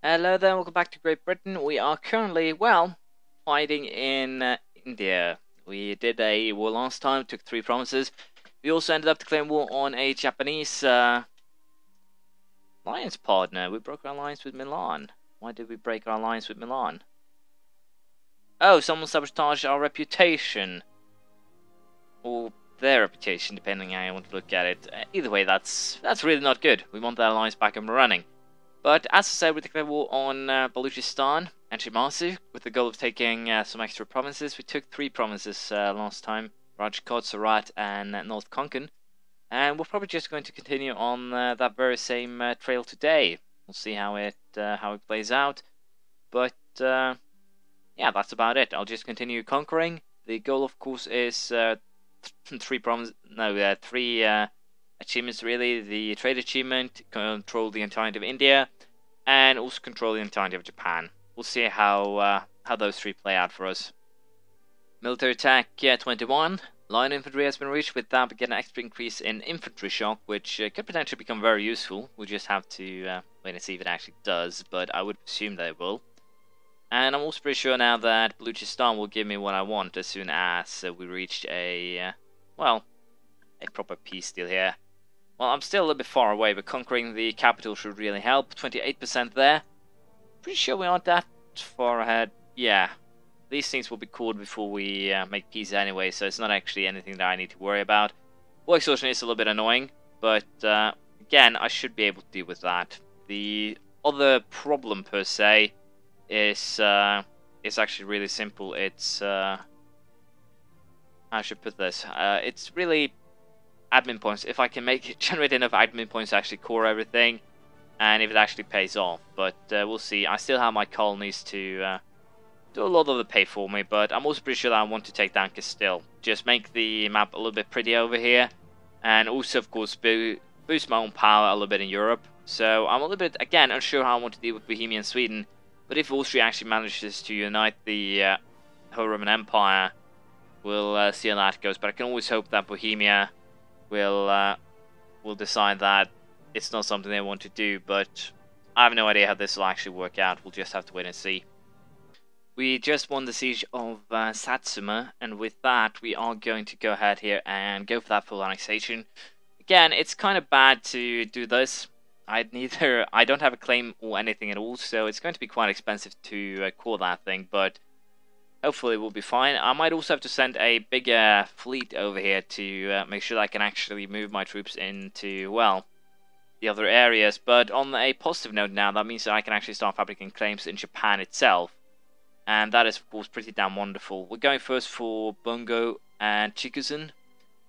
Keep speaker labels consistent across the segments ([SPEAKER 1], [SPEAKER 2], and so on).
[SPEAKER 1] Hello there, welcome back to Great Britain. We are currently, well, fighting in India. We did a war last time, took 3 provinces. We also ended up declaring war on a Japanese alliance partner. We broke our alliance with Milan. Why did we break our alliance with Milan? Oh, someone sabotaged our reputation. Or their reputation, depending on how you want to look at it. Either way, that's really not good. We want that alliance back up and running. But as I said, we declared war on Balochistan and Shimazu with the goal of taking some extra provinces. We took 3 provinces last time, Rajkot, Surat and North Konkan. And we're probably just going to continue on that very same trail today. We'll see how it plays out. But yeah, that's about it. I'll just continue conquering. The goal, of course, is 3 achievements really. The trade achievement, control the entirety of India, and also control the entirety of Japan. We'll see how those 3 play out for us. Military attack 21. Line infantry has been reached. With that, we get an extra increase in infantry shock, which could potentially become very useful. We'll just have to wait and see if it actually does, but I would assume that it will. And I'm also pretty sure now that Balochistan will give me what I want as soon as we reached a proper peace deal here. Well, I'm still a little bit far away, but conquering the capital should really help. 28% there. Pretty sure we aren't that far ahead. Yeah, these things will be called before we make peace anyway, so it's not actually anything that I need to worry about. War exhaustion is a little bit annoying, but again, I should be able to deal with that. The other problem, per se, is actually really simple. It's how I should put this. It's really admin points. If I can generate enough admin points to actually core everything, and if it actually pays off. But we'll see. I still have my colonies to do a lot of the pay for me, but I'm also pretty sure that I want to take down Castile. Just make the map a little bit pretty over here, and also, of course, boost my own power a little bit in Europe. So I'm a little bit, again, unsure how I want to deal with Bohemia and Sweden. But if Austria actually manages to unite the whole Roman Empire, we'll see how that goes. But I can always hope that Bohemia will decide that it's not something they want to do. But I have no idea how this will actually work out. We'll just have to wait and see. We just won the siege of Satsuma, and with that, we are going to go ahead here and go for that full annexation. Again, it's kind of bad to do this. I don't have a claim or anything at all, so it's going to be quite expensive to core that thing, but hopefully we'll be fine. I might also have to send a bigger fleet over here to make sure that I can actually move my troops into, well, the other areas. But on a positive note now, that means that I can actually start fabricating claims in Japan itself, and that is, of course, pretty damn wonderful. We're going first for Bungo and Chikuzen,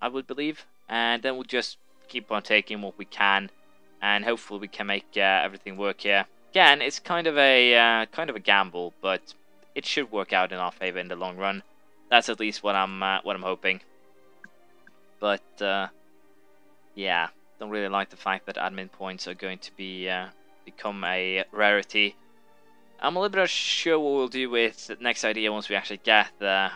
[SPEAKER 1] I would believe, and then we'll just keep on taking what we can. And hopefully we can make everything work here. Again, it's kind of a gamble, but it should work out in our favor in the long run. That's at least what I'm hoping. But yeah, don't really like the fact that admin points are going to be become a rarity. I'm a little bit unsure what we'll do with the next idea once we actually get there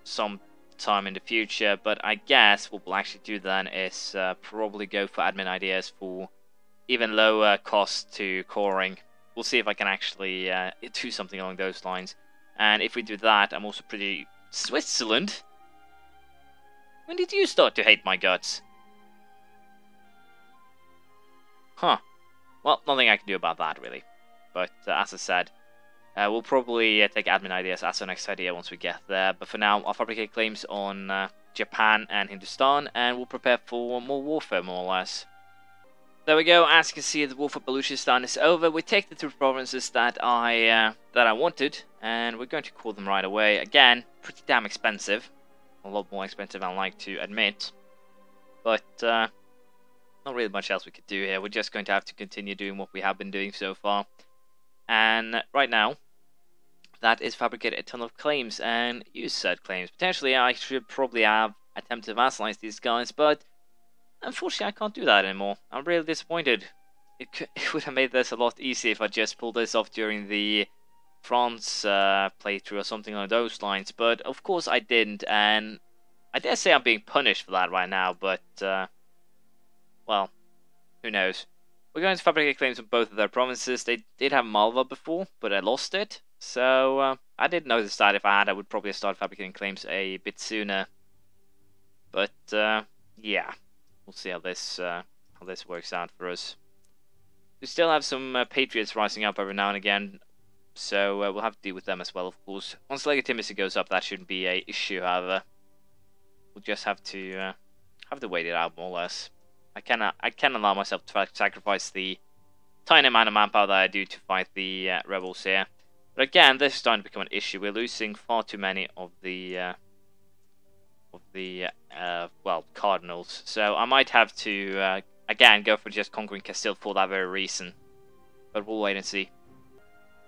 [SPEAKER 1] some time in the future. But I guess what we'll actually do then is probably go for admin ideas for even lower cost to coring. We'll see if I can actually do something along those lines. And if we do that, I'm also pretty... Switzerland? When did you start to hate my guts? Huh. Well, nothing I can do about that, really. But as I said, we'll probably take admin ideas as our next idea once we get there. But for now, I'll fabricate claims on Japan and Hindustan, and we'll prepare for more warfare, more or less. There we go. As you can see, the war for Balochistan is over. We take the 2 provinces that I wanted, and we're going to call them right away. Again, pretty damn expensive. A lot more expensive than I like to admit. But not really much else we could do here. We're just going to have to continue doing what we have been doing so far. And right now, that is fabricate a ton of claims and use said claims. Potentially, I should probably have attempted to vassalize these guys, but unfortunately, I can't do that anymore. I'm really disappointed. It would have made this a lot easier if I just pulled this off during the France playthrough or something along those lines. But of course I didn't, and I dare say I'm being punished for that right now. But well, who knows? We're going to fabricate claims on both of their provinces. They did have Malva before, but I lost it. So I did notice that. If I had, I would probably start fabricating claims a bit sooner. But yeah, we'll see how this works out for us. We still have some patriots rising up every now and again, so we'll have to deal with them as well, of course. Once legitimacy goes up, that shouldn't be an issue. However, we'll just have to wait it out more or less. I can allow myself to sacrifice the tiny amount of manpower that I do to fight the rebels here. But again, this is starting to become an issue. We're losing far too many of the cardinals. So I might have to again go for just conquering Castile for that very reason. But we'll wait and see.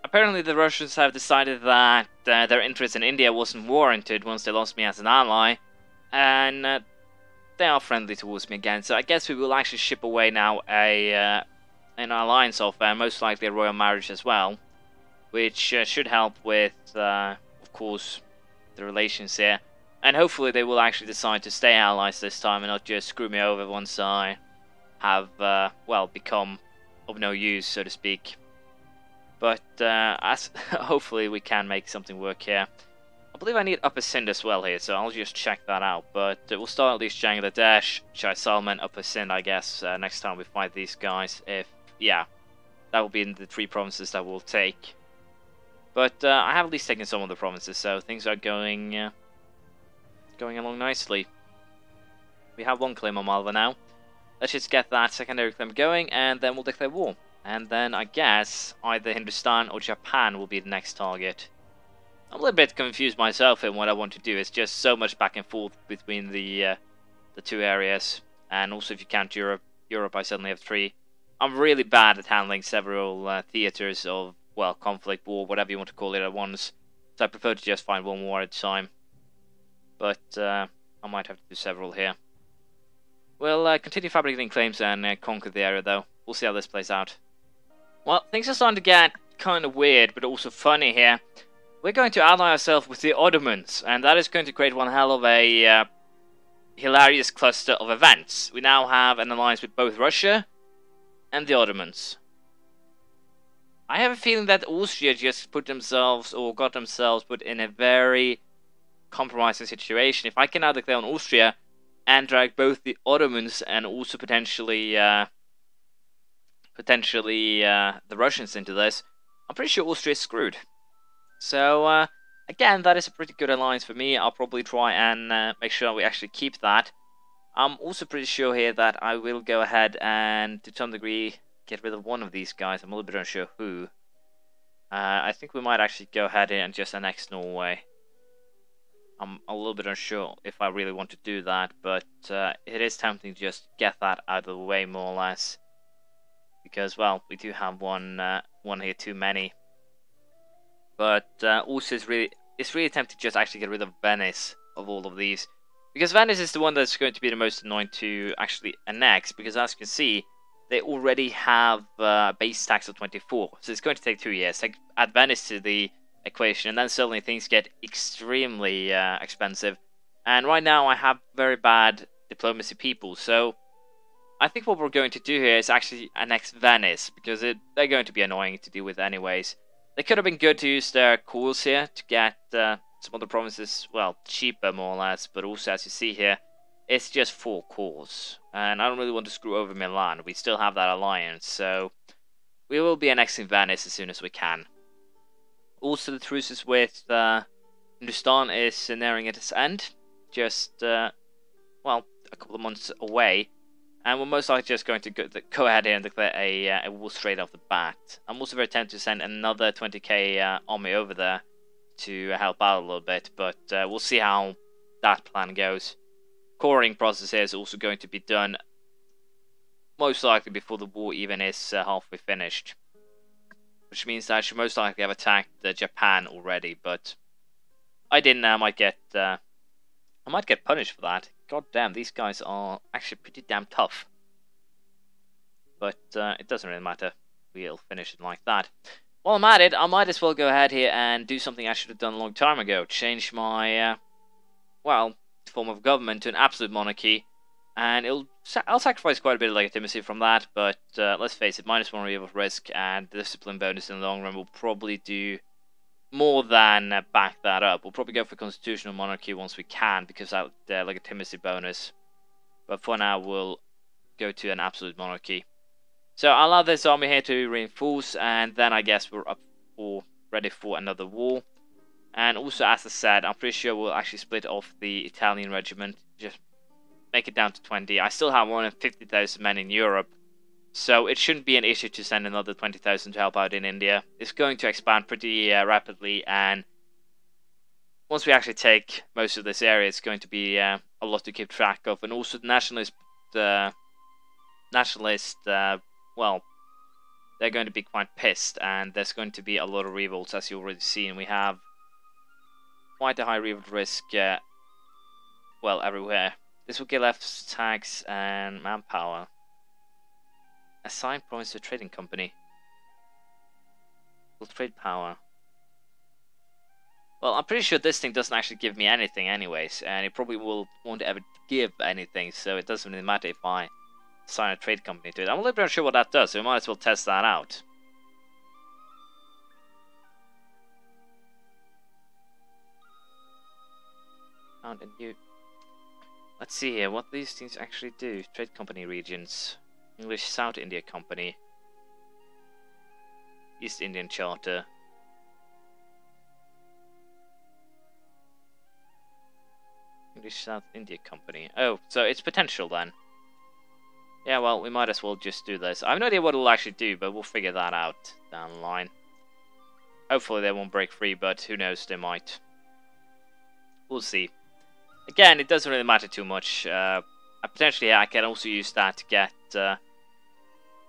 [SPEAKER 1] Apparently, the Russians have decided that their interest in India wasn't warranted once they lost me as an ally, and they are friendly towards me again. So I guess we will actually ship away now an alliance offer, and most likely a royal marriage as well, which should help with, of course, the relations here. And hopefully they will actually decide to stay allies this time and not just screw me over once I have, become of no use, so to speak. But hopefully we can make something work here. I believe I need Upper Sind as well here, so I'll just check that out. But we'll start at least Bangladesh, Shah Salman, Upper Sind, I guess, next time we fight these guys. That will be in the 3 provinces that we'll take. But I have at least taken some of the provinces, so things are going along nicely. We have 1 claim on Malva now. Let's just get that secondary claim going, and then we'll declare war. And then I guess either Hindustan or Japan will be the next target. I'm a little bit confused myself in what I want to do. It's just so much back and forth between the 2 areas. And also if you count Europe, I suddenly have 3. I'm really bad at handling several theaters of, conflict, war, whatever you want to call it at once. So I prefer to just find 1 war at a time. But I might have to do several here. We'll continue fabricating claims and conquer the area though. We'll see how this plays out. Well, things are starting to get kind of weird, but also funny here. We're going to ally ourselves with the Ottomans, and that is going to create one hell of a hilarious cluster of events. We now have an alliance with both Russia and the Ottomans. I have a feeling that Austria just got themselves put in a very compromising situation. If I can now declare on Austria and drag both the Ottomans and also potentially the Russians into this, I'm pretty sure Austria is screwed. So again, that is a pretty good alliance for me. I'll probably try and make sure we actually keep that. I'm also pretty sure here that I will go ahead and to some degree get rid of one of these guys. I'm a little bit unsure who. I think we might actually go ahead and just annex Norway. I'm a little bit unsure if I really want to do that, but it is tempting to just get that out of the way more or less. Because, we do have one here too many. But also it's really tempting to just actually get rid of Venice of all of these. Because Venice is the one that's going to be the most annoying to actually annex, because as you can see, they already have base tax of 24. So it's going to take 2 years. Add Venice to the equation, and then suddenly things get extremely expensive. And right now I have very bad diplomacy people, so I think what we're going to do here is actually annex Venice, because they're going to be annoying to deal with anyways. They could have been good to use their cores here to get some other provinces, cheaper more or less, but also as you see here, it's just 4 cores. And I don't really want to screw over Milan. We still have that alliance, so we will be annexing Venice as soon as we can. Also, the truces with Hindustan is nearing its end. Just, a couple of months away. And we're most likely just going to go ahead here and declare a war straight off the bat. I'm also very tempted to send another 20k army over there to help out a little bit. But we'll see how that plan goes. Coring process here is also going to be done most likely before the war even is halfway finished. Which means that I should most likely have attacked Japan already, but I didn't. I might get punished for that. God damn, these guys are actually pretty damn tough. But it doesn't really matter. We'll finish it like that. While I'm at it, I might as well go ahead here and do something I should have done a long time ago. Change my form of government to an absolute monarchy, and it'll I'll sacrifice quite a bit of legitimacy from that, but let's face it, -1 revolt risk and the discipline bonus in the long run will probably do more than back that up. We'll probably go for constitutional monarchy once we can, because of the legitimacy bonus. But for now, we'll go to an absolute monarchy. So I'll allow this army here to reinforce, and then I guess we're ready for another war. And also, as I said, I'm pretty sure we'll actually split off the Italian regiment, just make it down to 20. I still have more than 50,000 men in Europe, so it shouldn't be an issue to send another 20,000 to help out in India. It's going to expand pretty rapidly, and once we actually take most of this area, it's going to be a lot to keep track of. And also, the nationalist, well, they're going to be quite pissed, and there's going to be a lot of revolts, as you've already seen. We have quite a high revolt risk, well, everywhere. This will give left tax and manpower. Assign province to a trading company. Will trade power. Well, I'm pretty sure this thing doesn't actually give me anything anyways, and it probably won't ever give anything, so it doesn't really matter if I assign a trade company to it. I'm a little bit unsure what that does, so we might as well test that out. Found a new... Let's see here, what these things actually do. Trade company regions. English South India Company. East Indian Charter. English South India Company. Oh, so it's potential then. Yeah, well, we might as well just do this. I have no idea what it'll actually do, but we'll figure that out down the line. Hopefully they won't break free, but who knows, they might. We'll see. Again, it doesn't really matter too much. Potentially, I can also use that to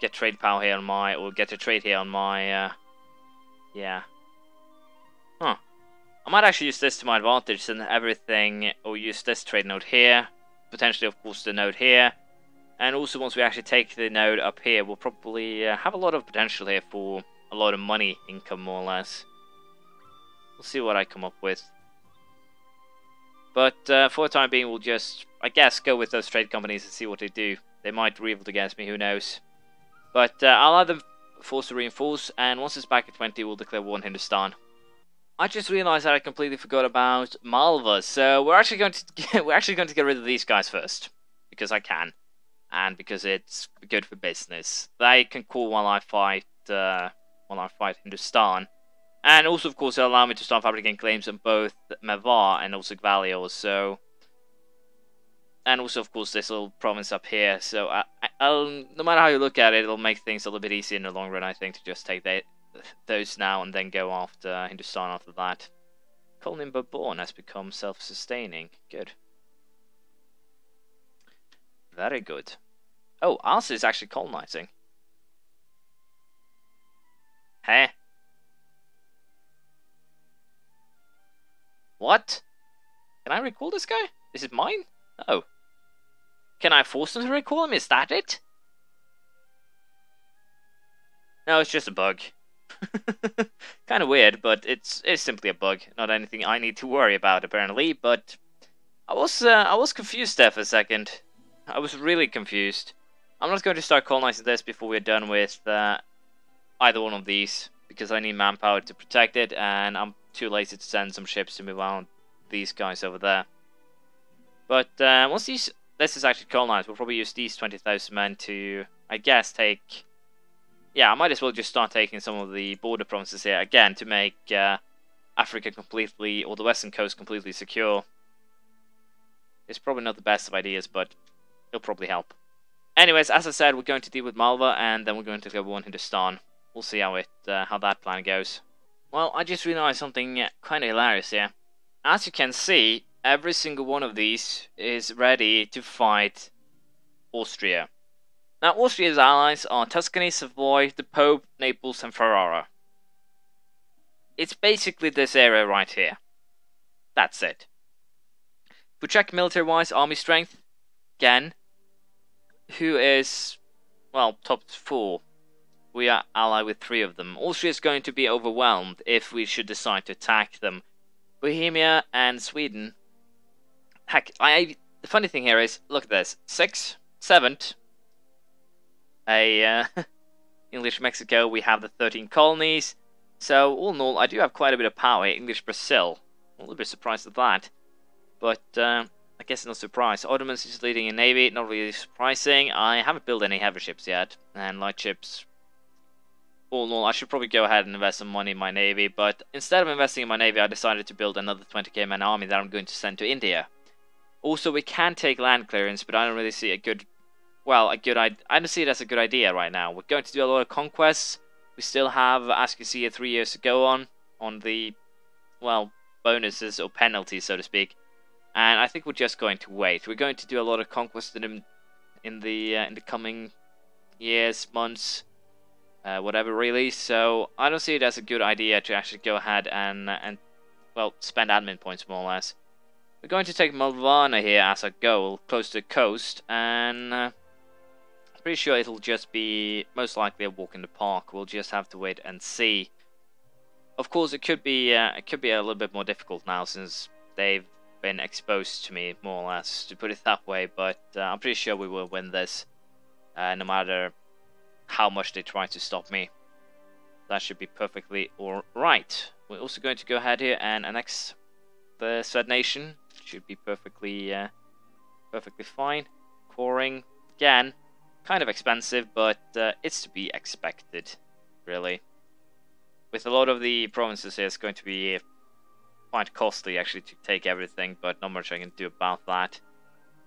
[SPEAKER 1] get trade power here on my, or get a trade here on my, yeah. Huh. I might actually use this to my advantage and everything, or use this trade node here. Potentially, of course, the node here. And also, once we actually take the node up here, we'll probably have a lot of potential here for a lot of money income, more or less. We'll see what I come up with. But for the time being, we'll just, I guess, go with those trade companies and see what they do. They might revolt against me, who knows. But I'll allow them force to reinforce, and once it's back at 20, we'll declare war on Hindustan. I just realized that I completely forgot about Malva, so we're actually going to get rid of these guys first, because I can, and because it's good for business. They can call while I fight Hindustan. And also, of course, it'll allow me to start fabricating claims on both Mewar and also Gwalior, so... And also, of course, this little province up here, so no matter how you look at it, it'll make things a little bit easier in the long run, I think, to just take those now and then go after Hindustan after that. Colony in Bourbon has become self-sustaining. Good. Very good. Oh, Arthur is actually colonizing. Hey? What? Can I recall this guy? Is it mine? Oh. Can I force them to recall him? Is that it? No, it's just a bug. Kind of weird, but it's simply a bug. Not anything I need to worry about, apparently. But I was confused there for a second. I was really confused. I'm not going to start colonizing this before we're done with either one of these, because I need manpower to protect it, and I'm too lazy to send some ships to move on these guys over there. But once this is actually colonized, we'll probably use these 20,000 men to, I guess, take... Yeah, I might as well just start taking some of the border provinces here, again, to make Africa completely, or the western coast completely secure. It's probably not the best of ideas, but it'll probably help. Anyways, as I said, we're going to deal with Malva, and then we're going to go on Hindustan. We'll see how that plan goes. Well, I just realized something kind of hilarious here. As you can see, every single one of these is ready to fight Austria. Now, Austria's allies are Tuscany, Savoy, the Pope, Naples, and Ferrara. It's basically this area right here. That's it. If we check military-wise, army strength, again, who is, well, top 4. We are allied with 3 of them. Austria is going to be overwhelmed if we should decide to attack them. Bohemia and Sweden. Heck, the funny thing here is, look at this. 6, 7th. English Mexico, we have the 13 colonies. So, all in all, I do have quite a bit of power. English Brazil. I'm a little bit surprised at that. But, I guess no surprise. Ottomans is leading in navy, not really surprising. I haven't built any heavy ships yet, and light ships. All in all, I should probably go ahead and invest some money in my navy, but instead of investing in my navy, I decided to build another 20k man army that I'm going to send to India. Also, we can take land clearance, but I don't really see a good... Well, I don't see it as a good idea right now. We're going to do a lot of conquests. We still have, as you can see, 3 years to go on the, well, bonuses or penalties, so to speak. And I think we're just going to wait. We're going to do a lot of conquests in the coming years, months, whatever really. So I don't see it as a good idea to actually go ahead and well, spend admin points more or less. We're going to take Malvana here as a goal, close to the coast, and I'm pretty sure it'll just be most likely a walk in the park. We'll just have to wait and see. Of course, it could be a little bit more difficult now since they've been exposed to me, more or less, to put it that way, but I'm pretty sure we will win this, no matter how much they try to stop me. That should be perfectly alright. We're also going to go ahead here and annex the said nation. Should be perfectly fine. Coring, again, kind of expensive, but it's to be expected, really. With a lot of the provinces here, it's going to be quite costly actually to take everything, but not much I can do about that.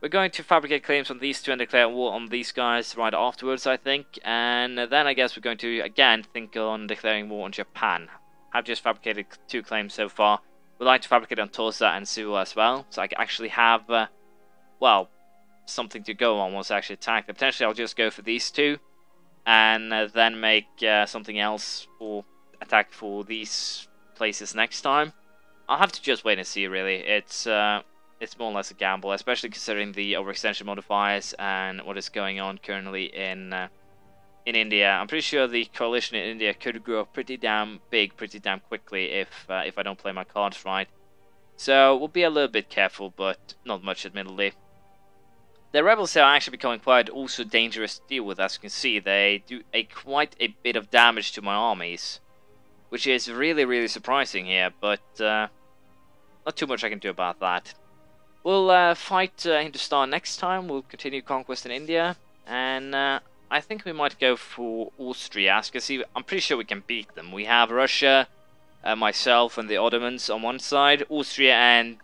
[SPEAKER 1] We're going to fabricate claims on these two and declare war on these guys right afterwards, I think, and then I guess we're going to again think on declaring war on Japan. I've just fabricated 2 claims so far. We'd like to fabricate on Tosa and Suwa as well, so I can actually have well, something to go on once I actually attack. Potentially I'll just go for these 2 and then make something else or attack for these places next time. I'll have to just wait and see, really. It's more or less a gamble, especially considering the overextension modifiers and what is going on currently in India. I'm pretty sure the coalition in India could grow pretty damn big, pretty damn quickly if I don't play my cards right. So we'll be a little bit careful, but not much, admittedly. The rebels are actually becoming quite also dangerous to deal with. As you can see, they do quite a bit of damage to my armies, which is really, really surprising here, but not too much I can do about that. We'll fight Hindustan next time. We'll continue conquest in India, and I think we might go for Austria. As you can see, I'm pretty sure we can beat them. We have Russia, myself, and the Ottomans on one side, Austria and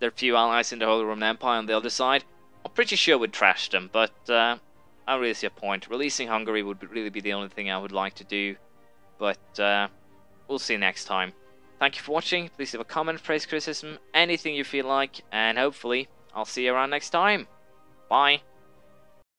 [SPEAKER 1] their few allies in the Holy Roman Empire on the other side. I'm pretty sure we'd trash them, but I don't really see a point. Releasing Hungary would really be the only thing I would like to do, but we'll see next time. Thank you for watching. Please leave a comment, praise, criticism, anything you feel like, and hopefully I'll see you around next time. Bye.